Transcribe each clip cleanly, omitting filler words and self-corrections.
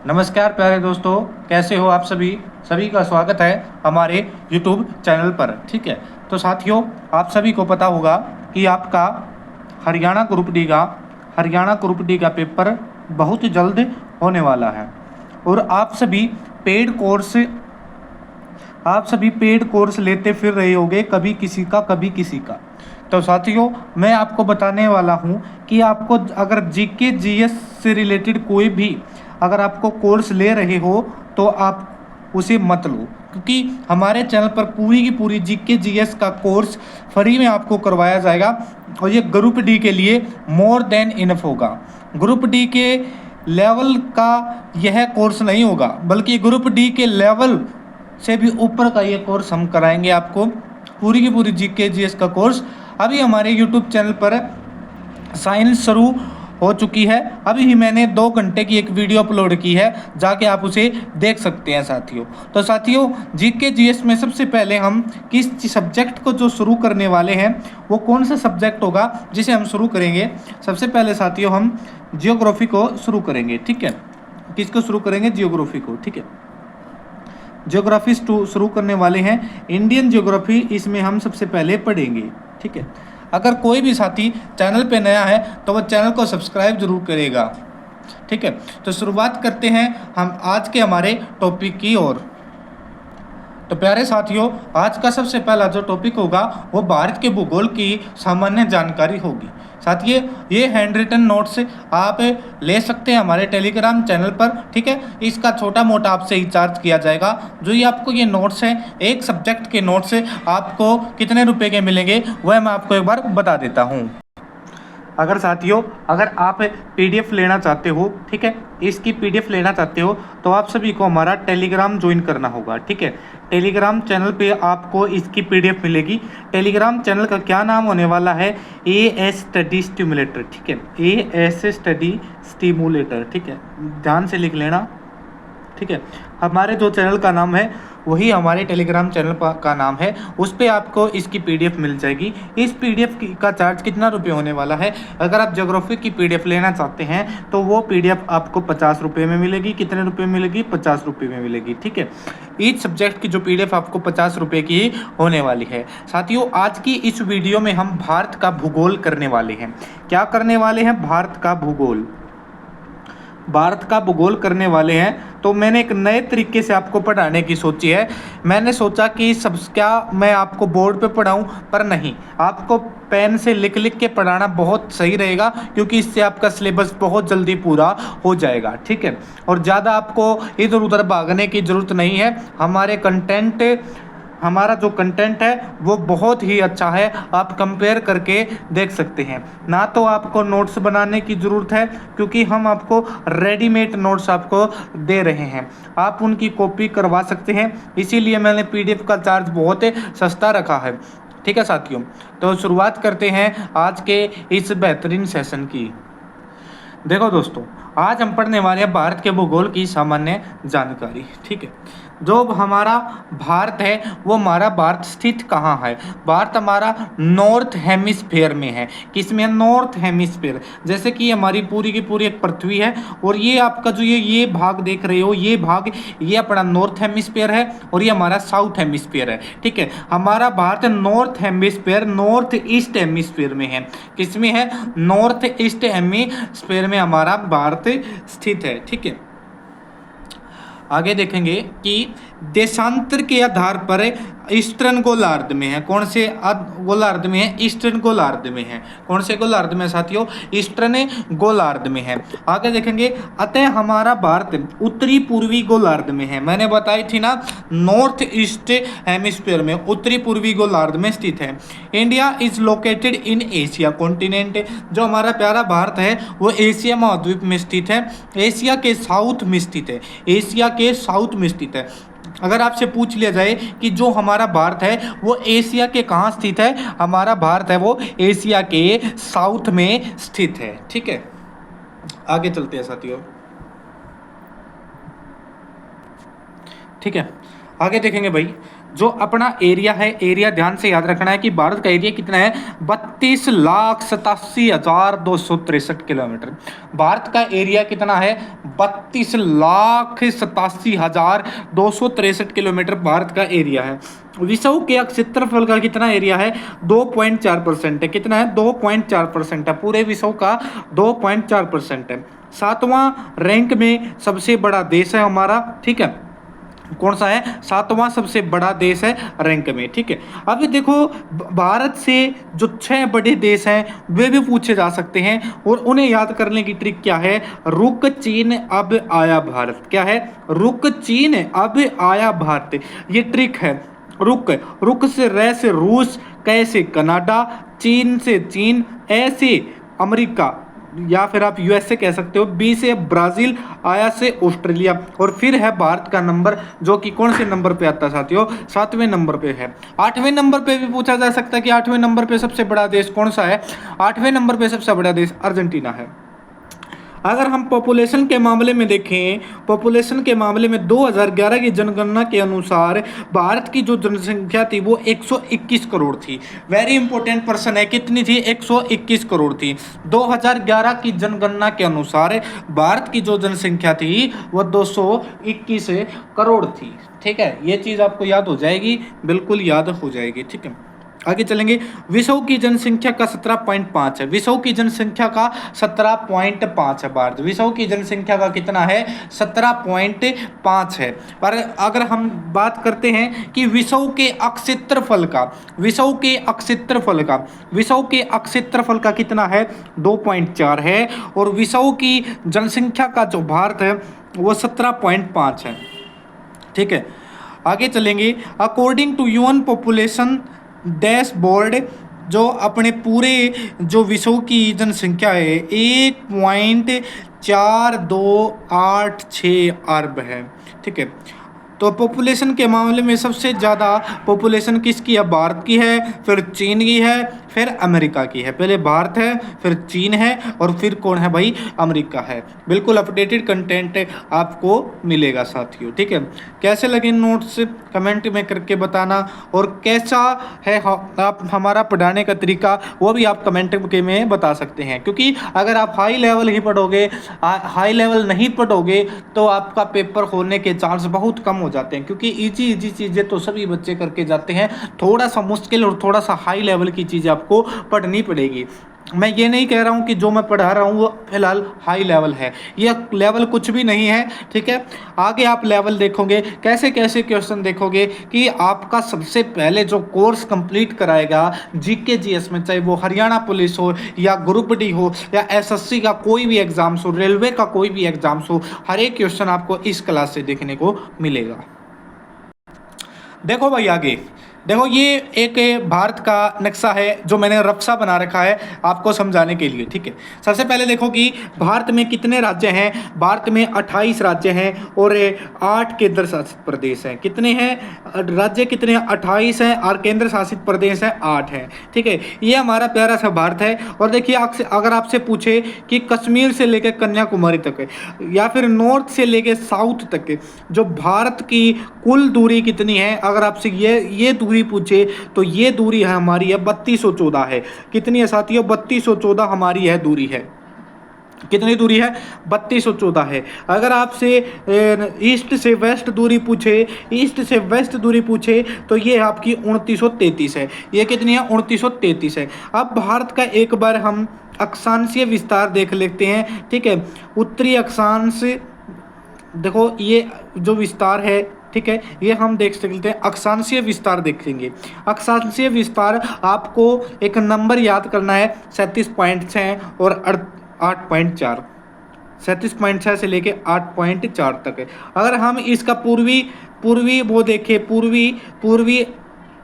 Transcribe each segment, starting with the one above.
नमस्कार प्यारे दोस्तों, कैसे हो आप सभी। सभी का स्वागत है हमारे YouTube चैनल पर। ठीक है, तो साथियों, आप सभी को पता होगा कि आपका हरियाणा ग्रुप डी का पेपर बहुत जल्द होने वाला है और आप सभी पेड कोर्स लेते फिर रहे होगे, कभी किसी का कभी किसी का। तो साथियों, मैं आपको बताने वाला हूँ कि आपको अगर जीके जीएस से रिलेटेड कोई भी अगर आपको कोर्स ले रहे हो तो आप उसे मत लो, क्योंकि हमारे चैनल पर पूरी की पूरी जीके जीएस का कोर्स फ्री में आपको करवाया जाएगा और ये ग्रुप डी के लिए मोर देन इनफ होगा। ग्रुप डी के लेवल का यह कोर्स नहीं होगा, बल्कि ग्रुप डी के लेवल से भी ऊपर का ये कोर्स हम कराएंगे आपको। पूरी की पूरी जीके जीएस का कोर्स अभी हमारे यूट्यूब चैनल पर साइंस शुरू हो चुकी है। अभी ही मैंने 2 घंटे की एक वीडियो अपलोड की है, जाके आप उसे देख सकते हैं साथियों। तो साथियों, जीके जीएस में सबसे पहले हम किस सब्जेक्ट को जो शुरू करने वाले हैं वो कौन सा सब्जेक्ट होगा जिसे हम शुरू करेंगे। सबसे पहले साथियों हम जियोग्राफी को शुरू करेंगे। ठीक है, किसको शुरू करेंगे? जियोग्राफी को। ठीक है, ज्योग्राफी शुरू करने वाले हैं। इंडियन ज्योग्राफी इसमें हम सबसे पहले पढ़ेंगे। ठीक है, अगर कोई भी साथी चैनल पे नया है तो वह चैनल को सब्सक्राइब जरूर करेगा। ठीक है, तो शुरुआत करते हैं हम आज के हमारे टॉपिक की ओर। तो प्यारे साथियों, आज का सबसे पहला जो टॉपिक होगा वो भारत के भूगोल की सामान्य जानकारी होगी। साथियों, ये हैंड रिटन नोट्स आप ले सकते हैं हमारे टेलीग्राम चैनल पर। ठीक है, इसका छोटा मोटा आपसे ही चार्ज किया जाएगा। जो ये आपको ये नोट्स हैं, एक सब्जेक्ट के नोट्स आपको कितने रुपए के मिलेंगे वह मैं आपको एक बार बता देता हूँ। अगर आप पीडीएफ लेना चाहते हो, ठीक है, इसकी पीडीएफ लेना चाहते हो तो आप सभी को हमारा टेलीग्राम ज्वाइन करना होगा। ठीक है, टेलीग्राम चैनल पे आपको इसकी पीडीएफ मिलेगी। टेलीग्राम चैनल का क्या नाम होने वाला है? As study stimulator. ठीक है, एएस स्टडी स्टिमुलेटर। ठीक है, ध्यान से लिख लेना। ठीक है, हमारे जो चैनल का नाम है वही हमारे टेलीग्राम चैनल का नाम है। उस पर आपको इसकी पीडीएफ मिल जाएगी। इस पीडीएफ का चार्ज कितना रुपये होने वाला है? अगर आप ज्योग्राफी की पीडीएफ लेना चाहते हैं तो वो पीडीएफ आपको 50 रुपये में मिलेगी। कितने रुपये मिलेगी? 50 रुपये में मिलेगी। ठीक है, ईच सब्जेक्ट की जो पीडीएफ आपको 50 रुपये की होने वाली है। साथियों, आज की इस वीडियो में हम भारत का भूगोल करने वाले हैं। क्या करने वाले हैं? भारत का भूगोल करने वाले हैं। तो मैंने एक नए तरीके से आपको पढ़ाने की सोची है। मैंने सोचा कि क्या मैं आपको बोर्ड पे पढ़ाऊं, पर नहीं, आपको पेन से लिख लिख के पढ़ाना बहुत सही रहेगा, क्योंकि इससे आपका सिलेबस बहुत जल्दी पूरा हो जाएगा। ठीक है, और ज़्यादा आपको इधर उधर भागने की ज़रूरत नहीं है। हमारा जो कंटेंट है वो बहुत ही अच्छा है। आप कंपेयर करके देख सकते हैं। ना तो आपको नोट्स बनाने की ज़रूरत है, क्योंकि हम आपको रेडीमेड नोट्स आपको दे रहे हैं। आप उनकी कॉपी करवा सकते हैं, इसीलिए मैंने पीडीएफ का चार्ज बहुत सस्ता रखा है। ठीक है साथियों, तो शुरुआत करते हैं आज के इस बेहतरीन सेशन की। देखो दोस्तों, आज हम पढ़ने वाले हैं भारत के भूगोल की सामान्य जानकारी। ठीक है, जो हमारा भारत है वो हमारा भारत स्थित कहाँ है? भारत हमारा नॉर्थ हेमिस्फीयर में है। किसमें? North hemisphere. जैसे कि हमारी पूरी की पूरी एक पृथ्वी है और ये आपका जो ये भाग देख रहे हो, ये अपना नॉर्थ हेमिस्फीयर है और ये हमारा साउथ हेमिस्फीयर है। ठीक है, हमारा Bharat north hemisphere, north east hemisphere में है। किसमें है? नॉर्थ ईस्ट हेमिस्फीयर में हमारा भारत स्थित है। ठीक है, आगे देखेंगे कि देशांतर के आधार पर ईस्टर्न गोलार्ध में है। कौन से गोलार्ध में है? ईस्टर्न गोलार्ध में है। कौन से गोलार्ध में साथियों? ईस्टर्न गोलार्ध में है। आगे देखेंगे, अतः हमारा भारत उत्तरी पूर्वी गोलार्ध में है। मैंने बताई थी ना, नॉर्थ ईस्ट हेमिस्फीयर में, उत्तरी पूर्वी गोलार्ध में स्थित है। India is located in Asia continent. जो हमारा प्यारा भारत है वो एशिया महाद्वीप में स्थित है। एशिया के साउथ में स्थित है। एशिया के साउथ में स्थित है। अगर आपसे पूछ लिया जाए कि जो हमारा भारत है वो एशिया के कहाँ स्थित है, हमारा भारत है वो एशिया के साउथ में स्थित है। ठीक है, आगे चलते हैं साथियों। ठीक है, आगे देखेंगे भाई, जो अपना एरिया है, एरिया ध्यान से याद रखना है कि भारत का एरिया कितना है, 32,87,263 किलोमीटर। भारत का एरिया कितना है, 32,87,263 किलोमीटर भारत का एरिया है। विश्व के क्षेत्रफल का कितना एरिया है, 2.4% है। कितना है, 2.4% है। पूरे विश्व का 2.4% है। 7वां रैंक में सबसे बड़ा देश है हमारा, ठीक है, कौन सा है, 7वां सबसे बड़ा देश है रैंक में, ठीक है। अब देखो भारत से जो 6 बड़े देश हैं वे भी पूछे जा सकते हैं और उन्हें याद करने की ट्रिक क्या है, रुक चीन अब आया भारत। क्या है, रुक चीन अब आया भारत, ये ट्रिक है। रुक, रुक से रे से रूस, कै से कनाडा, चीन से चीन, ए से अमेरिका या फिर आप यूएसए कह सकते हो, बी से ब्राजील, आया से ऑस्ट्रेलिया और फिर है भारत का नंबर, जो कि कौन से नंबर पे आता है साथियों, 7वें नंबर पे है। 8वें नंबर पे भी पूछा जा सकता है कि 8वें नंबर पे सबसे बड़ा देश कौन सा है। 8वें नंबर पे सबसे बड़ा देश अर्जेंटीना है। अगर हम पॉपुलेशन के मामले में देखें, पॉपुलेशन के मामले में 2011 की जनगणना के अनुसार भारत की जो जनसंख्या थी वो 121 करोड़ थी। वेरी इंपॉर्टेंट पर्सन है, कितनी थी, 121 करोड़ थी। 2011 की जनगणना के अनुसार भारत की जो जनसंख्या थी वो 221 करोड़ थी, ठीक है। ये चीज़ आपको याद हो जाएगी, बिल्कुल याद हो जाएगी, ठीक है। आगे चलेंगे, विश्व की जनसंख्या का 17.5 है। विश्व की जनसंख्या का 17.5 है भारत। विश्व की जनसंख्या का कितना है, 17.5 है। पर अगर हम बात करते हैं कि विश्व के क्षेत्रफल का, विश्व के क्षेत्रफल का, विश्व के क्षेत्रफल का कितना है, 2.4 है और विश्व की जनसंख्या का जो भारत है वो 17.5 है, ठीक है। आगे चलेंगे, according to UN population dashboard, जो अपने पूरे जो विश्व की जनसंख्या है 1.4286 अरब है, ठीक है। तो पॉपुलेशन के मामले में सबसे ज़्यादा पॉपुलेशन किसकी है, भारत की है, फिर चीन की है, फिर अमेरिका की है। पहले भारत है, फिर चीन है और फिर कौन है भाई, अमेरिका है। बिल्कुल अपडेटेड कंटेंट आपको मिलेगा साथियों, ठीक है। कैसे लगे नोट्स कमेंट में करके बताना, और कैसा है आप हमारा पढ़ाने का तरीका वो भी आप कमेंट के में बता सकते हैं। क्योंकि अगर आप हाई लेवल ही पढ़ोगे, हाई लेवल नहीं पढ़ोगे तो आपका पेपर होने के चांस बहुत कम हो जाते हैं। क्योंकि इजी चीज़ें तो सभी बच्चे करके जाते हैं, थोड़ा सा मुश्किल और थोड़ा सा हाई लेवल की चीज़ें आपको पढ़नी पड़ेगी। मैं ये नहीं कह रहा हूँ कि जो मैं पढ़ा रहा हूँ वो फिलहाल हाई लेवल है, ये लेवल कुछ भी नहीं है, ठीक है। आगे आप लेवल देखोगे, कैसे कैसे क्वेश्चन देखोगे कि आपका सबसे पहले जो कोर्स कंप्लीट कराएगा जीके जीएस में, चाहे वो हरियाणा पुलिस हो या ग्रुप डी हो या एसएससी का कोई भी एग्जाम्स हो, रेलवे का कोई भी एग्जाम्स हो, हर एक क्वेश्चन आपको इस क्लास से देखने को मिलेगा। देखो भाई आगे देखो, ये एक भारत का नक्शा है जो मैंने रफ्सा बना रखा है आपको समझाने के लिए, ठीक है। सबसे पहले देखो कि भारत में कितने राज्य हैं। भारत में 28 राज्य हैं और 8 केंद्र शासित प्रदेश हैं। कितने हैं राज्य, कितने हैं, 28 हैं और केंद्र शासित प्रदेश हैं 8 हैं, ठीक है। ये हमारा प्यारा सा भारत है। और देखिए अगर आपसे पूछे कि कश्मीर से लेकर कन्याकुमारी तक या फिर नॉर्थ से लेकर साउथ तक जो भारत की कुल दूरी कितनी है, अगर आपसे ये दूरी पूछे तो ये दूरी है हमारी है 3214 है। कितनी है साथियों, 3214 हमारी है दूरी है। कितनी दूरी है, 3214 है। अगर आपसे ईस्ट से वेस्ट दूरी पूछे, ईस्ट से वेस्ट दूरी पूछे तो ये आपकी 2933 है। ये कितनी है, 2933 है। अब भारत का एक बार हम अक्षांशीय विस्तार देख लेते हैं, ठीक है। उत्तरी अक्षांश, देखो ये जो विस्तार है, ठीक है, ये हम देख सकते हैं। अक्षांशीय विस्तार देखेंगे। अक्षांशीय विस्तार आपको एक नंबर याद करना है, 37.6 और 8.4, 37.6 से लेके 8.4 तक है। अगर हम इसका पूर्वी वो देखें,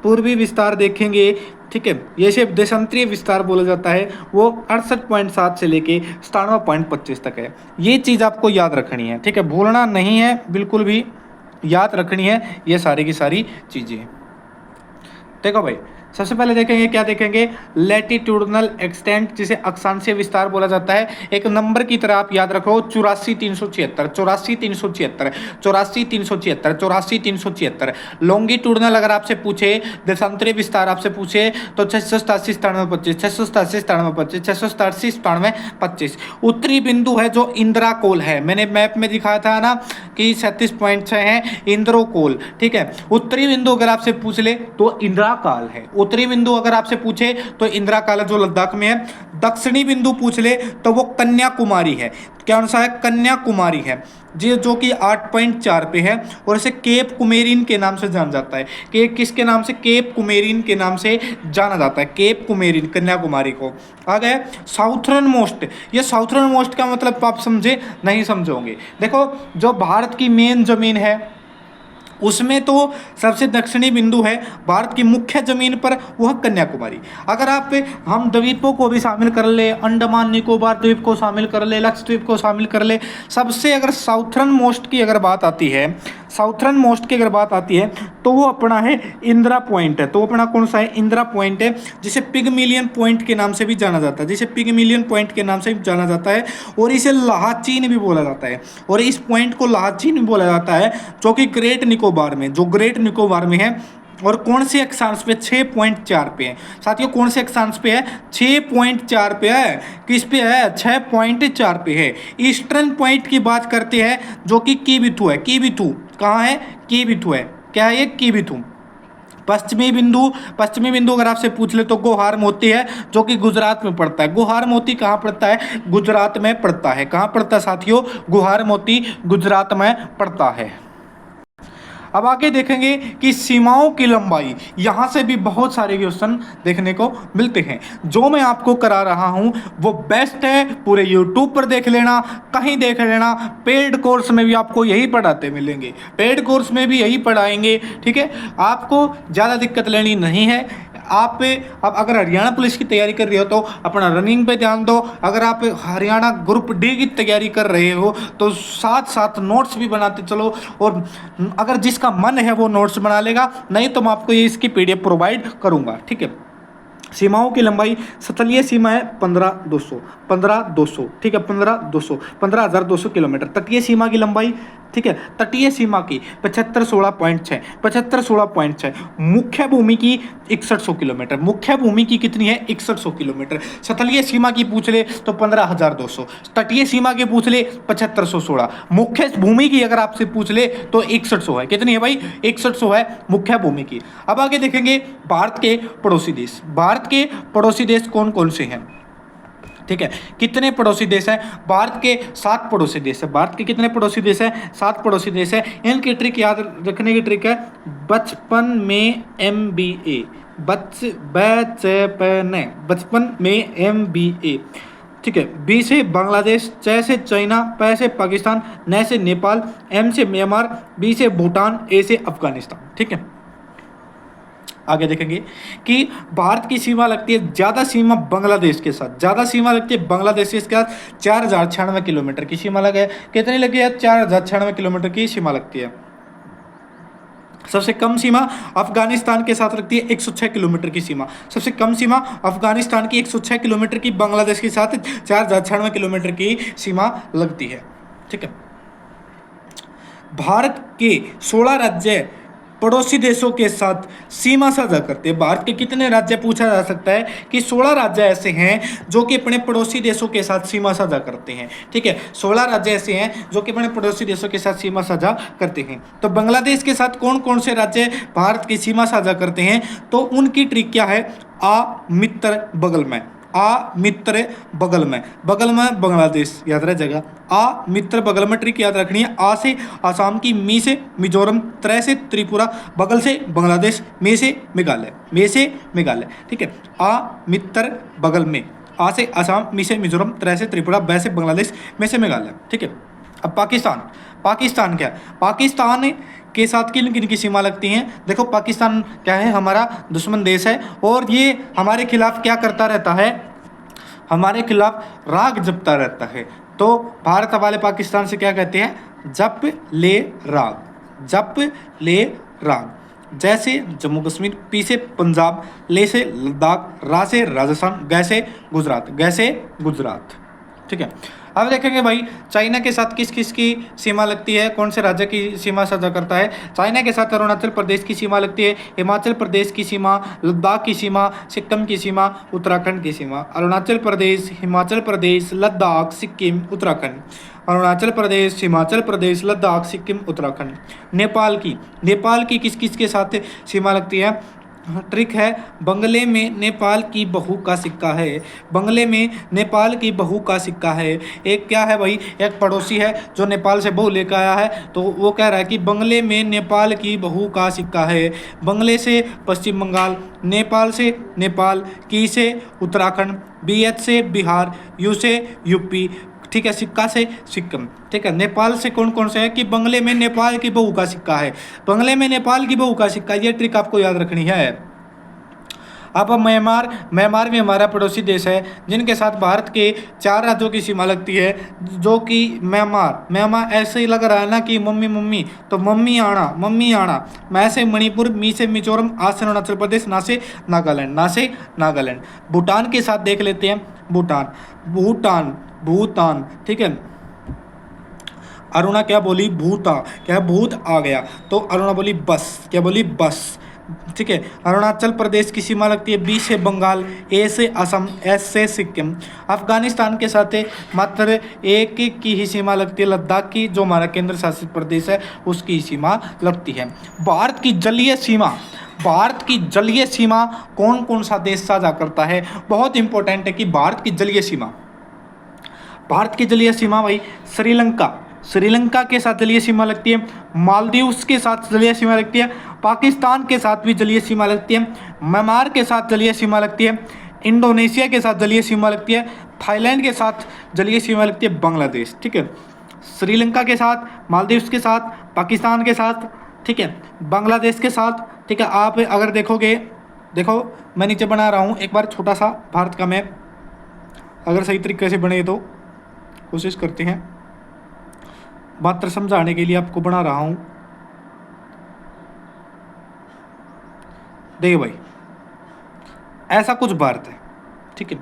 पूर्वी विस्तार देखेंगे, ठीक है, ये सिर्फ देशांतरीय विस्तार बोला जाता है, वो 68.7 से लेके 97.25 तक है। ये चीज़ आपको याद रखनी है, ठीक है, भूलना नहीं है, बिल्कुल भी याद रखनी है ये सारी की सारी चीज़ें। देखो भाई सबसे पहले देखेंगे, क्या देखेंगे, लैटिट्यूडनल एक्सटेंट, जिसे अक्षांशीय विस्तार बोला जाता है। एक नंबर की तरह आप याद रखो, 84,376, 84,376, 84,376, 84,376। लॉन्गिट्यूडनल अगर आपसे पूछे, देशांतरीय विस्तार आपसे पूछे तो 687, 97, 25, 687, 97, 25, 687, 97, 25। उत्तरी बिंदु है जो इंद्राकोल है, मैंने मैप में दिखाया था ना कि 37.6 है इंद्रोकोल, ठीक है। उत्तरी बिंदु अगर आपसे पूछ ले तो इंद्राकाल है। उत्तरी बिंदु अगर आपसे पूछे तो इंद्राकाल जो लद्दाख में है। दक्षिणी बिंदु पूछ ले तो वो कन्याकुमारी है। कौन सा है? कन्याकुमारी है जी, जो कि 8.4 पे है और इसे केप कुमेरिन के नाम से जाना जाता है। कि किसके नाम से? केप कुमेरिन के नाम से जाना जाता है, केप कुमेरिन, कन्याकुमारी को। आ गए साउथर्न मोस्ट। ये साउथर्न मोस्ट का मतलब आप समझे? नहीं समझोगे। देखो, जो भारत की मेन जमीन है उसमें तो सबसे दक्षिणी बिंदु है भारत की मुख्य जमीन पर, वह कन्याकुमारी। अगर आप हम द्वीपों को भी शामिल कर ले, अंडमान निकोबार द्वीप को शामिल कर ले, लक्षद्वीप को शामिल कर ले, सबसे अगर साउथर्न मोस्ट की अगर बात आती है, साउथर्न मोस्ट की अगर बात आती है तो वो अपना है इंदिरा पॉइंट है। तो अपना कौन सा है? इंदिरा पॉइंट है, जिसे पिगमिलियन पॉइंट के नाम से भी जाना जाता है, जिसे पिगमिलियन पॉइंट के नाम से भी जाना जाता है। और इसे लाहाचीन भी बोला जाता है, और इस पॉइंट को लाहाचीन भी बोला जाता है, जो कि ग्रेट निकोबार में, जो ग्रेट निकोबार में है। और कौन से अक्षांश पे? 6.4 पे है साथियों। कौन से अक्षांश पे है? 6.4 पे है। किस पे है? 6.4 पे है। ईस्टर्न पॉइंट की बात करते हैं, जो कि कीबिथु है। कीबिथु कहाँ है? कीबिथु है। क्या है ये? कीबिथु। पश्चिमी बिंदु अगर आपसे पूछ ले तो गोहार मोती है, जो कि गुजरात में पड़ता है। गुहार मोती कहाँ पड़ता है? गुजरात में पड़ता है। कहाँ पड़ता है साथियों? गुहार मोती गुजरात में पड़ता है। अब आगे देखेंगे कि सीमाओं की लंबाई, यहाँ से भी बहुत सारे क्वेश्चन देखने को मिलते हैं। जो मैं आपको करा रहा हूँ वो बेस्ट है, पूरे यूट्यूब पर देख लेना, कहीं देख लेना। पेड कोर्स में भी आपको यही पढ़ाते मिलेंगे, पेड कोर्स में भी यही पढ़ाएंगे, ठीक है। आपको ज़्यादा दिक्कत लेनी नहीं है। आप अब अगर हरियाणा पुलिस की तैयारी कर रहे हो तो अपना रनिंग पे ध्यान दो। अगर आप हरियाणा ग्रुप डी की तैयारी कर रहे हो तो साथ साथ नोट्स भी बनाते चलो, और अगर जिसका मन है वो नोट्स बना लेगा, नहीं तो मैं आपको ये इसकी पीडीएफ प्रोवाइड करूंगा, ठीक है। सीमाओं की लंबाई, स्थलीय सीमा है 15,200, ठीक है, 15,200 किलोमीटर। तटीय सीमा की लंबाई, ठीक है, तटीय सीमा की 75,16.6, मुख्य भूमि की 6100 किलोमीटर। मुख्य भूमि की कितनी है? 6100 किलोमीटर। स्थलीय सीमा की पूछ ले तो 15,200, तटीय सीमा की पूछ ले 7516, मुख्य भूमि की अगर आपसे पूछ ले तो 6100 है। कितनी है भाई? 6100 है मुख्य भूमि की। अब आगे देखेंगे भारत के पड़ोसी देश। भारत के पड़ोसी देश कौन कौन से हैं? ठीक है, कितने पड़ोसी देश हैं? भारत के 7 पड़ोसी देश है। भारत के कितने पड़ोसी देश हैं? 7 पड़ोसी देश है। इनकी ट्रिक याद रखने की ट्रिक है, बचपन में MBA, बचपन में MBA, ठीक है। बी से बांग्लादेश, च से चाइना, प से पाकिस्तान, न से नेपाल, M से म्यांमार, बी से भूटान, ए से अफगानिस्तान, ठीक है। आगे देखेंगे कि भारत की सीमा लगती है, ज़्यादा सीमा बांग्लादेश के साथ, ज़्यादा सीमा लगती है बांग्लादेश के साथ 4096 किलोमीटर की सीमा लगे। कितनी लगी है? 4096 किलोमीटर की सीमा लगती है। सबसे कम सीमा अफगानिस्तान के साथ लगती है 106 किलोमीटर की सीमा। सबसे कम सीमा अफगानिस्तान की 106 किलोमीटर की, बांग्लादेश के साथ 4096 किलोमीटर की सीमा लगती है, ठीक है। भारत के 16 राज्य पड़ोसी देशों के साथ सीमा साझा करते हैं। भारत के कितने राज्य? पूछा जा सकता है कि 16 राज्य ऐसे हैं जो कि अपने पड़ोसी देशों के साथ सीमा साझा करते हैं, ठीक है। 16 राज्य ऐसे हैं जो कि अपने पड़ोसी देशों के साथ सीमा साझा करते हैं। तो बांग्लादेश के साथ कौन कौन से राज्य भारत की सीमा साझा करते हैं? तो उनकी ट्रिक क्या है? आ मित्र बगल में, आ मित्र बगल में, बगल में बांग्लादेश याद रह जाएगा। आ मित्र बगल में ट्रिक याद रखनी है। आ से आसाम की, मी से मिजोरम, त्रै से त्रिपुरा, बगल से बांग्लादेश, मे से मेघालय, मे से मेघालय, ठीक है। आ मित्र बगल में, आ से आसाम, मी से मिजोरम, त्रै से त्रिपुरा, बै से बांग्लादेश, मे से मेघालय, ठीक है। अब पाकिस्तान, पाकिस्तान क्या है? पाकिस्तान के साथ किन किन की सीमा लगती हैं? देखो, पाकिस्तान क्या है? हमारा दुश्मन देश है, और ये हमारे खिलाफ क्या करता रहता है? हमारे खिलाफ राग जपता रहता है। तो भारत वाले पाकिस्तान से क्या कहते हैं? जप ले राग, जप ले राग। जैसे जम्मू कश्मीर, पी से पंजाब, ले से लद्दाख, रा से राजस्थान, ग से गुजरात, ग से गुजरात। ठीक है, अब देखेंगे भाई चाइना के साथ किस किस की सीमा लगती है, कौन से राज्य की सीमा साझा करता है। चाइना के साथ अरुणाचल प्रदेश की सीमा लगती है, हिमाचल प्रदेश की सीमा, लद्दाख की सीमा, सिक्किम की सीमा, उत्तराखंड की सीमा। अरुणाचल प्रदेश, हिमाचल प्रदेश, लद्दाख, सिक्किम, उत्तराखंड। अरुणाचल प्रदेश, हिमाचल प्रदेश, लद्दाख, सिक्किम, उत्तराखंड। नेपाल की किस किस के साथ सीमा लगती है। ट्रिक है, बंगले में नेपाल की बहू का सिक्का है, बंगले में नेपाल की बहू का सिक्का है। एक क्या है भाई, एक पड़ोसी है जो नेपाल से बहू लेकर आया है, तो वो कह रहा है कि बंगले में नेपाल की बहू का सिक्का है। बंगले से पश्चिम बंगाल, नेपाल से नेपाल, की से उत्तराखंड, BH से बिहार, यू से यूपी। ठीक है, सिक्का से सिक्किम। ठीक है, नेपाल से कौन कौन से है कि बंगले में नेपाल की बहू का सिक्का है, बंगले में नेपाल की बहू का सिक्का। ये ट्रिक आपको याद रखनी है। अब म्यांमार भी हमारा पड़ोसी देश है, जिनके साथ भारत के 4 राज्यों की सीमा लगती है, जो कि म्यांमार ऐसे ही लग रहा है ना कि मम्मी मम्मी, तो मम्मी आना। मैं से मणिपुर, मी से मिजोरम, आ से अरुणाचल प्रदेश, ना से नागालैंड। भूटान के साथ देख लेते हैं, भूटान। ठीक है, अरुणा क्या बोली, भूता, क्या भूत आ गया, तो अरुणा बोली बस, क्या बोली बस। ठीक है, अरुणाचल प्रदेश की सीमा लगती है, B से बंगाल, A से असम, S से सिक्किम। अफगानिस्तान के साथ मात्र एक की ही सीमा लगती है, लद्दाख की, जो हमारा केंद्र शासित प्रदेश है उसकी सीमा लगती है। भारत की जलीय सीमा कौन कौन सा देश साझा करता है। बहुत इंपॉर्टेंट है कि भारत की जलीय सीमा भाई श्रीलंका के साथ जलीय सीमा लगती है, मालदीव्स के साथ जलीय सीमा लगती है, पाकिस्तान के साथ भी जलीय सीमा लगती है, म्यांमार के साथ जलीय सीमा लगती है, इंडोनेशिया के साथ जलीय सीमा लगती है, थाईलैंड के साथ जलीय सीमा लगती है, बांग्लादेश। ठीक है, श्रीलंका के साथ, मालदीव्स के साथ, पाकिस्तान के साथ, ठीक है, बांग्लादेश के साथ। ठीक है, आप अगर देखो मैं नीचे बना रहा हूँ एक बार छोटा सा भारत का मैप, अगर सही तरीके से बने तो कोशिश करते हैं, मात्र समझाने के लिए आपको बना रहा हूं। देखिए भाई, ऐसा कुछ भारत है। ठीक है,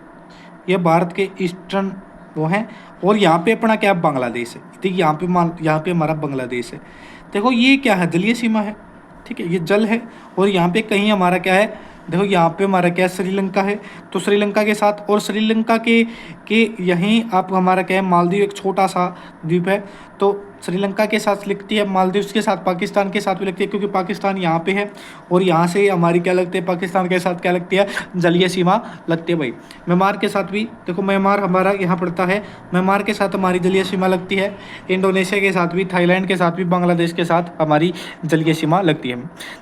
ये भारत के ईस्टर्न वो हैं, और यहाँ पे अपना क्या बांग्लादेश है। देखिए यहाँ पे हमारा बांग्लादेश है। देखो ये क्या है, जलीय सीमा है। ठीक है, ये जल है, और यहाँ पे कहीं हमारा क्या है, देखो यहाँ पे हमारा क्या श्रीलंका है, तो श्रीलंका के साथ, और श्रीलंका के यहीं आप हमारा क्या है, मालदीव एक छोटा सा द्वीप है, तो श्रीलंका के साथ लिखती है, मालदीव्स के साथ, पाकिस्तान के साथ भी लगती है, क्योंकि पाकिस्तान यहाँ पे है, और यहाँ से हमारी क्या लगती है, पाकिस्तान के साथ क्या लगती है, जलीय सीमा लगती है भाई। म्यांमार के साथ भी देखो, म्यांमार हमारा यहाँ पड़ता है, म्यांमार के साथ हमारी जलीय सीमा लगती है, इंडोनेशिया के साथ भी, थाईलैंड के साथ भी, बांग्लादेश के साथ हमारी जलीय सीमा लगती है।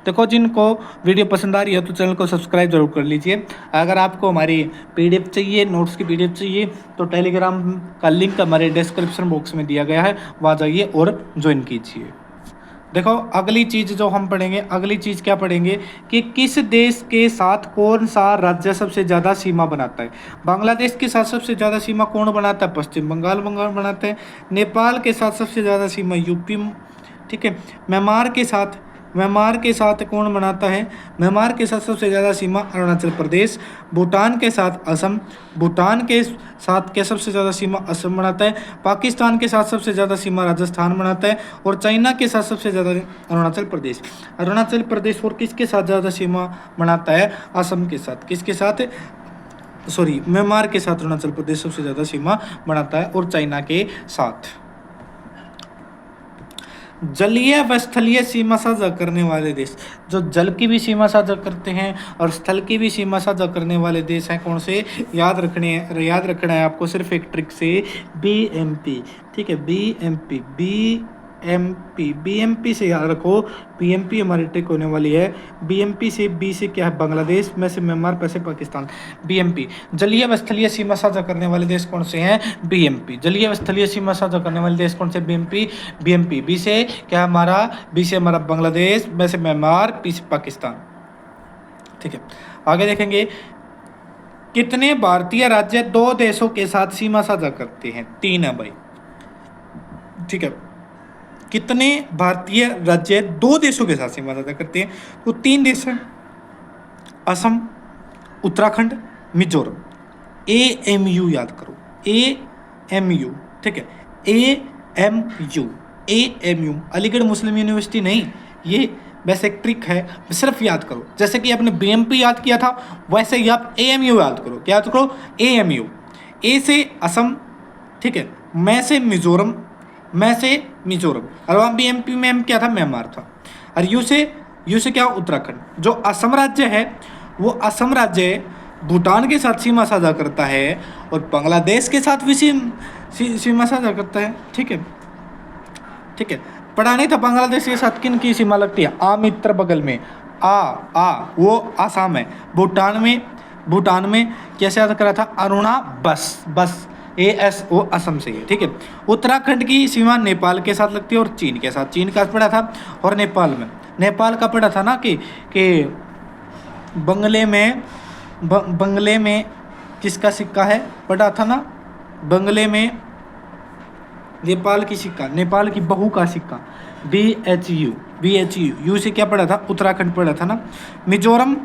देखो, जिनको वीडियो पसंद आ रही है तो चैनल को सब्सक्राइब जरूर कर लीजिए। अगर आपको हमारी PDF चाहिए, नोट्स की PDF चाहिए, तो टेलीग्राम का लिंक हमारे डिस्क्रिप्शन बॉक्स में दिया गया है, वहाँ जाइए और ज्वाइन कीजिए। देखो, अगली चीज जो हम पढ़ेंगे, अगली चीज क्या पढ़ेंगे कि किस देश के साथ कौन सा राज्य सबसे ज़्यादा सीमा बनाता है। बांग्लादेश के साथ सबसे ज़्यादा सीमा कौन बनाता है, पश्चिम बंगाल बनाते हैं। नेपाल के साथ सबसे ज़्यादा सीमा यूपी। ठीक है, म्यांमार के साथ कौन बनाता है, म्यांमार के साथ सबसे ज़्यादा सीमा अरुणाचल प्रदेश। भूटान के साथ असम, भूटान के साथ क्या सबसे ज़्यादा सीमा असम बनाता है। पाकिस्तान के साथ सबसे ज़्यादा सीमा राजस्थान बनाता है, और चाइना के साथ सबसे ज़्यादा अरुणाचल प्रदेश। और किसके साथ ज़्यादा सीमा बनाता है, असम के साथ, किसके साथ, सॉरी, म्यांमार के साथ अरुणाचल प्रदेश सबसे ज़्यादा सीमा बनाता है, और चाइना के साथ। जलीय व स्थलीय सीमा साझा करने वाले देश, जो जल की भी सीमा साझा करते हैं और स्थल की भी सीमा साझा करने वाले देश हैं, कौन से, याद रखना है आपको सिर्फ एक ट्रिक से, BMP। ठीक है, BMP से याद रखो, BMP हमारी ट्रिक होने वाली है। BMP से, B से क्या है, बांग्लादेश, में से म्यांमार, पे से पाकिस्तान। BMP जलीय व स्थलीय सीमा साझा करने वाले देश कौन से हैं, BMP। जलीय व स्थलीय सीमा साझा करने वाले देश कौन से, BMP। B से क्या हमारा, B से हमारा बांग्लादेश, में से म्यांमार, P से पाकिस्तान। ठीक है, आगे देखेंगे, कितने भारतीय राज्य 2 देशों के साथ सीमा साझा करते हैं, 3 है भाई। ठीक है, कितने भारतीय राज्य 2 देशों के साथ सीमा साझा करते हैं? तो 3 देश हैं, असम, उत्तराखंड, मिजोरम। AMU याद करो, AMU, ठीक है, AMU, अलीगढ़ मुस्लिम यूनिवर्सिटी नहीं, ये वैसे एक ट्रिक है, सिर्फ याद करो। जैसे कि आपने BMP याद किया था, वैसे ही आप AMU याद करो। क्या याद करो? AMU। ए से असम, ठीक है, मैं से मिजोरम, मैं से मिजोरम, और वहाँ BMP में क्या था? म्यांमार था। और यू से क्या? उत्तराखंड। जो असम राज्य है, वो असम राज्य भूटान के साथ सीमा साझा करता है और बांग्लादेश के साथ भी सीमा साझा करता है। ठीक है, ठीक है। पढ़ा नहीं था बांग्लादेश के साथ किन की सीमा लगती है? मित्र बगल में वो आसाम है। भूटान में कैसे याद करा था? अरुणा बस AS वो असम से है। ठीक है। उत्तराखंड की सीमा नेपाल के साथ लगती है और चीन के साथ। चीन का पढ़ा था। और नेपाल का पढ़ा था ना कि बंगले में किसका सिक्का है? पढ़ा था ना, बंगले में नेपाल की सिक्का, नेपाल की बहू का सिक्का। BHU यू से क्या पढ़ा था? उत्तराखंड पढ़ा था ना। मिजोरम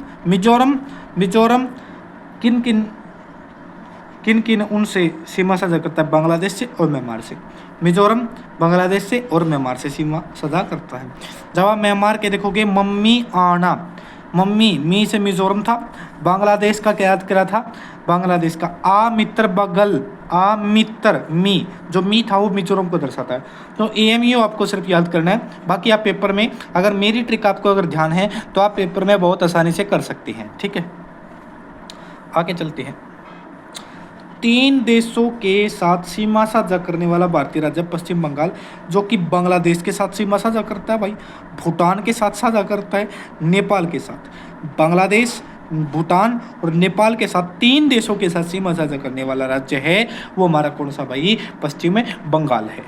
किन उनसे सीमा साझा करता है? बांग्लादेश से और म्यांमार से। मिजोरम बांग्लादेश से और म्यांमार से सीमा साझा करता है। जब आप म्यांमार के देखोगे, मी से मिजोरम था। बांग्लादेश का क्या याद करा था? बांग्लादेश का मित्र बगल, मी, जो मी था वो मिजोरम को दर्शाता है। तो AMU आपको सिर्फ याद करना है। बाकी आप पेपर में, अगर मेरी ट्रिक आपको अगर ध्यान है तो आप पेपर में बहुत आसानी से कर सकती हैं। ठीक है, आगे चलते हैं। 3 देशों के साथ सीमा साझा करने वाला भारतीय राज्य पश्चिम बंगाल, जो कि बांग्लादेश के साथ सीमा साझा करता है भाई, भूटान के साथ साझा करता है, नेपाल के साथ। बांग्लादेश, भूटान और नेपाल के साथ 3 देशों के साथ सीमा साझा करने वाला राज्य है वो हमारा कौन सा भाई? पश्चिम बंगाल है।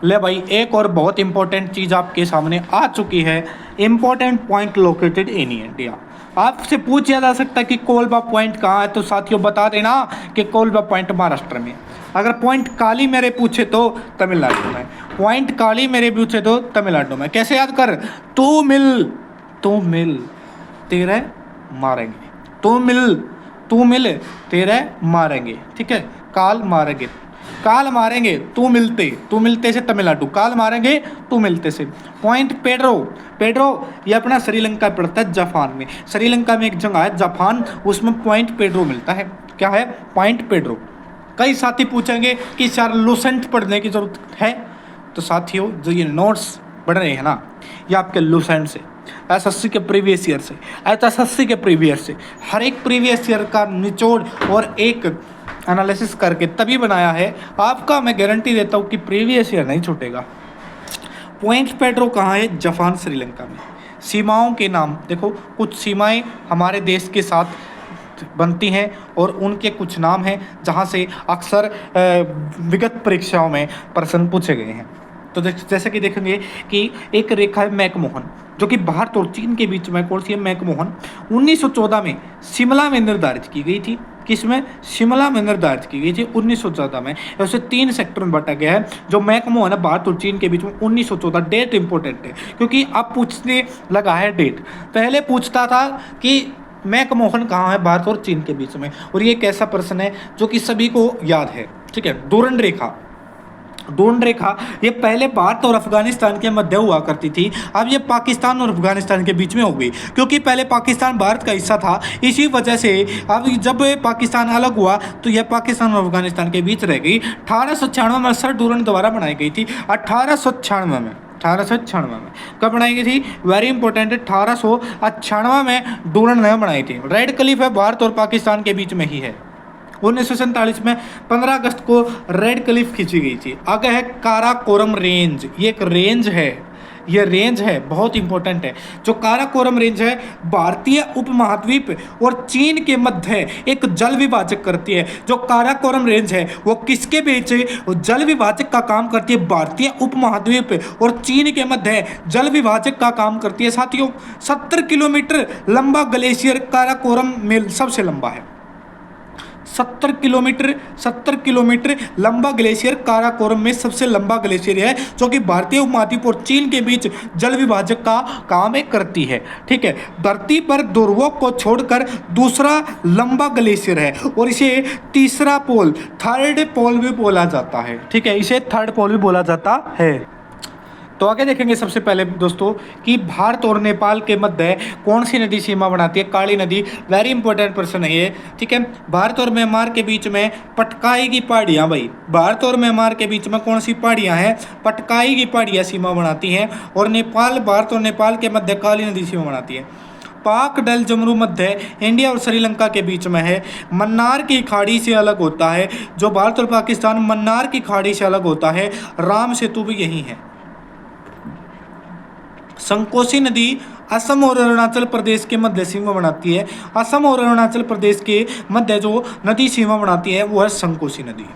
ले भाई, एक और बहुत इंपॉर्टेंट चीज़ आपके सामने आ चुकी है। Important point located in India. आपसे पूछा जा सकता है कि कोलबा पॉइंट कहाँ है, तो साथियों बता देना कि कोलबा पॉइंट महाराष्ट्र में। अगर पॉइंट काली मेरे पूछे तो तमिलनाडु में। पॉइंट काली मेरे पूछे तो तमिलनाडु में। कैसे याद कर? तू मिल तेरे मारेंगे, तू मिल तेरे मारेंगे। ठीक है, काल मारेंगे तू मिलते से तमिलनाडु, काल मारेंगे तू मिलते से। पॉइंट पेड्रो ये अपना श्रीलंका पड़ता है, जापान में। श्रीलंका में एक जगह है जापान, उसमें पॉइंट पेड्रो मिलता है। क्या है? Point Pedro. कई साथी पूछेंगे कि सर लूसेंट पढ़ने की जरूरत है, तो साथियों जो ये नोट्स पढ़ रहे हैं ना, ये आपके लूसेंट से, SSC के प्रीवियस ईयर से, HSSC के प्रीवियस से, हर एक प्रीवियस ईयर का निचोड़ और एक एनालिसिस करके तभी बनाया है। आपका मैं गारंटी देता हूँ कि प्रीवियस ईयर नहीं छूटेगा। पॉइंट पेड्रो कहाँ है? जापान, श्रीलंका में। सीमाओं के नाम देखो, कुछ सीमाएं हमारे देश के साथ बनती हैं और उनके कुछ नाम हैं जहाँ से अक्सर विगत परीक्षाओं में प्रश्न पूछे गए हैं। तो जैसे कि देखेंगे कि एक रेखा है मैकमोहन, जो कि भारत और चीन के बीच में कौन सी है? मैकमोहन 1914 में शिमला में निर्धारित की गई थी। किसमें? शिमला में निर्धारित की गई थी 1914 में। उसे 3 सेक्टर में बांटा गया है। जो मैकमोहन है भारत और चीन के बीच में 1914, डेट इंपॉर्टेंट है क्योंकि अब पूछने लगा है डेट। पहले पूछता था कि मैकमोहन कहाँ है भारत और चीन के बीच में, और ये एक ऐसा प्रश्न है जो कि सभी को याद है। ठीक है, डोन रेखा ये पहले भारत और अफगानिस्तान के मध्य हुआ करती थी, अब ये पाकिस्तान और अफगानिस्तान के बीच में हो गई, क्योंकि पहले पाकिस्तान भारत का हिस्सा था। इसी वजह से अब जब पाकिस्तान अलग हुआ तो यह पाकिस्तान और अफगानिस्तान के बीच रह गई। 1896 में सर डूरन द्वारा बनाई गई थी। 1896 में कब बनाई गई थी? वेरी इंपॉर्टेंट है, 1898 में डूरन ने बनाई थी। रेड क्लिफ है भारत और पाकिस्तान के बीच में ही है। 1947 में 15 अगस्त को रेड क्लिफ खींची गई थी। आगे है काराकोरम रेंज, ये एक रेंज है, ये रेंज है, बहुत इंपॉर्टेंट है। जो काराकोरम रेंज है भारतीय उपमहाद्वीप और चीन के मध्य एक जल विभाजक करती है। जो काराकोरम रेंज है वो किसके बीच जल विभाजक का काम करती है? भारतीय उपमहाद्वीप और चीन के मध्य जल विभाजक का काम करती है। साथियों 70 किलोमीटर लंबा ग्लेशियर काराकोरम में सबसे लंबा है। 70 किलोमीटर लंबा ग्लेशियर काराकोरम में सबसे लंबा ग्लेशियर है, जो कि भारतीय उपमहाद्वीप और चीन के बीच जल विभाजक का काम करती है। ठीक है, धरती पर ध्रुवों को छोड़कर दूसरा लंबा ग्लेशियर है और इसे तीसरा पोल, थर्ड पोल भी बोला जाता है। ठीक है, इसे थर्ड पोल भी बोला जाता है। तो आगे देखेंगे सबसे पहले दोस्तों कि भारत और नेपाल के मध्य कौन सी नदी सीमा बनाती है? काली नदी। वेरी इंपॉर्टेंट प्रश्न है ये। ठीक है, भारत और म्यांमार के बीच में पटकाई की पहाड़ियाँ, भाई भारत और म्यांमार के बीच में कौन सी पहाड़ियाँ हैं? पटकाई की पहाड़ियाँ सीमा बनाती हैं। और भारत और नेपाल के मध्य काली नदी सीमा बनाती है। पाक डल जमरू मध्य इंडिया और श्रीलंका के बीच में है। मन्नार की खाड़ी से अलग होता है, जो भारत और पाकिस्तान मन्नार की खाड़ी से अलग होता है। राम सेतु भी यही है। संकोशी नदी असम और अरुणाचल प्रदेश के मध्य सीमा बनाती है। असम और अरुणाचल प्रदेश के मध्य जो नदी सीमा बनाती है वो है संकोशी नदी।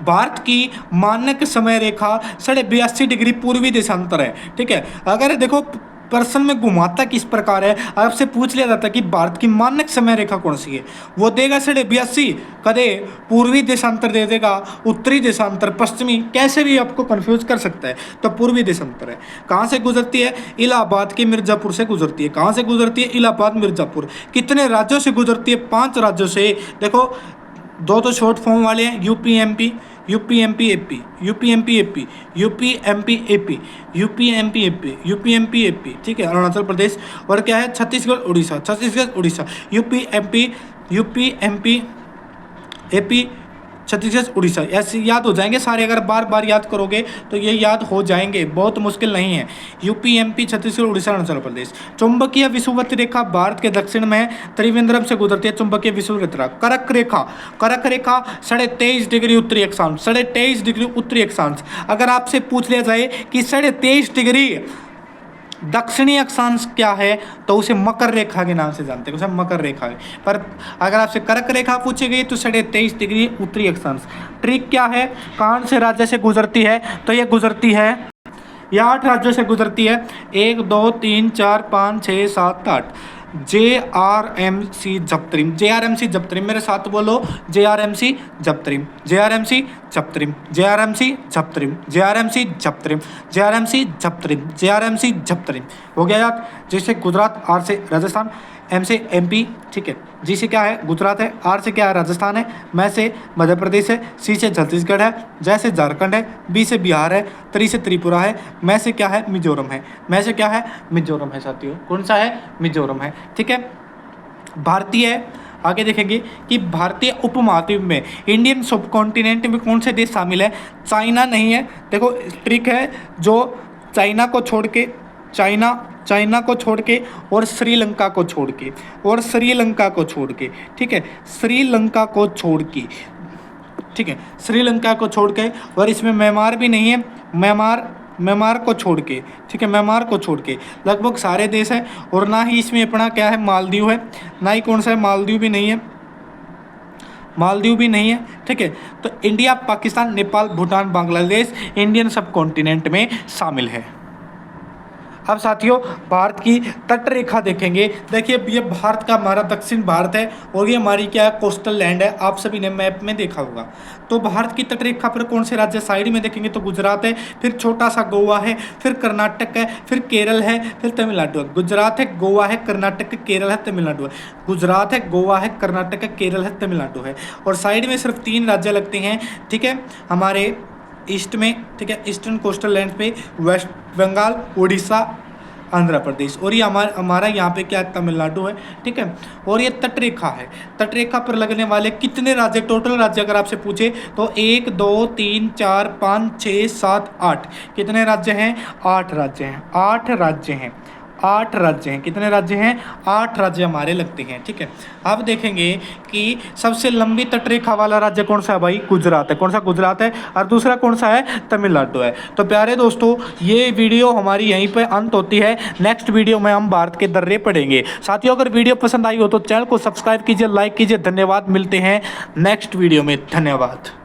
भारत की मानक समय रेखा 82.5 डिग्री पूर्वी देशांतर है। ठीक है, अगर देखो प्रश्न में घुमाता किस प्रकार है, आपसे पूछ लिया जाता है कि भारत की मानक समय रेखा कौन सी है, वो देगा 82, कदे पूर्वी देशांतर दे देगा, उत्तरी देशांतर, पश्चिमी, कैसे भी आपको कंफ्यूज कर सकता है। तो पूर्वी देशांतर है। कहाँ से गुजरती है? इलाहाबाद के मिर्जापुर से गुजरती है। कहाँ से गुजरती है? इलाहाबाद मिर्जापुर। कितने राज्यों से गुजरती है? 5 राज्यों से। देखो दो तो शॉर्ट फॉर्म वाले हैं, UP MP, UP MP AP, UP MP AP, UP MP AP, UP MP AP, UP MP AP. ठीक है, अरुणाचल प्रदेश। और क्या है? Chhattisgarh Orissa, Chhattisgarh Orissa, UP MP, UP MP AP, Chhattisgarh Orissa. ऐसे याद हो जाएंगे सारे, अगर बार बार याद करोगे तो ये याद हो जाएंगे, बहुत मुश्किल नहीं है। UP MP Chhattisgarh Orissa Arunachal Pradesh. चुंबकीय विषुवत रेखा भारत के दक्षिण में त्रिवेंद्रम से गुजरती है। चुंबकीय विषुवत रेखा। कर्क रेखा, कर्क रेखा 23.5 डिग्री उत्तरी अक्षांश, 23.5 डिग्री उत्तरी अक्षांश। अगर आपसे पूछ लिया जाए कि 23.5 डिग्री दक्षिणी अक्षांश क्या है, तो उसे मकर रेखा के नाम से जानते हैं, उसे मकर रेखा है। पर अगर आपसे कर्क रेखा पूछी गई तो 23.5 डिग्री उत्तरी अक्षांश। ट्रिक क्या है? कौन से राज्य से गुजरती है? तो ये गुजरती है, ये 8 राज्यों से गुजरती है। 1 2 3 4 5 6 7 8। JRMC जपत्रिम, JRMC जपत्रिम, मेरे साथ बोलो, JRMC जपत्रिम, JRMC जपत्रिम, JRMC जपत्रिम, JRMC जपत्रिम, JRMC जपत्रिम, JRMC जपत्रिम। हो गया याद? जैसे गुजरात, R से राजस्थान, M से MP। ठीक है, G से क्या है? गुजरात है। R से क्या है? राजस्थान है। M से मध्य प्रदेश है। C से छत्तीसगढ़ है। J से झारखंड है। B से बिहार है। त्रि से त्रिपुरा है। M से क्या है? मिजोरम है। M से क्या है? मिजोरम है साथियों। कौन सा है? मिजोरम है। ठीक है, भारतीय, आगे देखेंगे कि भारतीय उपमहाद्वीप में इंडियन सब कॉन्टिनेंट में कौन से देश शामिल है? चाइना नहीं है। देखो ट्रिक है, जो चाइना को छोड़ के, चाइना को छोड़ के और श्रीलंका को छोड़ के, और श्रीलंका को छोड़ के, ठीक है, श्रीलंका को छोड़ के, ठीक है, श्रीलंका को छोड़ के, और इसमें म्यांमार भी नहीं है, म्यांमार को छोड़ के, ठीक है, म्यांमार को छोड़ के लगभग सारे देश हैं। और ना ही इसमें अपना क्या है? मालदीव है, ना ही कौन सा है? मालदीव भी नहीं है, मालदीव भी नहीं है। ठीक है, तो इंडिया, पाकिस्तान, नेपाल, भूटान, बांग्लादेश इंडियन सब कॉन्टिनेंट में शामिल है। अब साथियों भारत की तट रेखा देखेंगे। देखिए ये भारत का हमारा दक्षिण भारत है और ये हमारी क्या है? कोस्टल लैंड है। आप सभी ने मैप में देखा होगा। तो भारत की तट रेखा पर कौन से राज्य? साइड में देखेंगे तो गुजरात है, फिर छोटा सा गोवा है, फिर कर्नाटक है, फिर केरल है, फिर तमिलनाडु है। गुजरात है, गोवा है, कर्नाटक है, केरल है, तमिलनाडु है। गुजरात है, गोवा है, कर्नाटक है, केरल है, तमिलनाडु है। और साइड में सिर्फ 3 राज्य लगते हैं। ठीक है, हमारे ईस्ट में, ठीक है, ईस्टर्न कोस्टल लैंड पे वेस्ट बंगाल, उड़ीसा, आंध्र प्रदेश, और ये हमारा यहाँ पे क्या? तमिलनाडु है। ठीक है, और ये तट रेखा है। तट रेखा पर लगने वाले कितने राज्य? टोटल राज्य अगर आपसे पूछे तो 1 2 3 4 5 6 7 8। कितने राज्य हैं? 8 राज्य हैं। 8 राज्य हैं। 8 राज्य हैं। कितने राज्य हैं? 8 राज्य हमारे लगते हैं। ठीक है, अब देखेंगे कि सबसे लंबी तटरेखा वाला राज्य कौन सा है? भाई गुजरात है। कौन सा? गुजरात है। और दूसरा कौन सा है? तमिलनाडु है। तो प्यारे दोस्तों ये वीडियो हमारी यहीं पे अंत होती है। नेक्स्ट वीडियो में हम भारत के दर्रे पढ़ेंगे। साथियों अगर वीडियो पसंद आई हो तो चैनल को सब्सक्राइब कीजिए, लाइक कीजिए। धन्यवाद, मिलते हैं नेक्स्ट वीडियो में। धन्यवाद।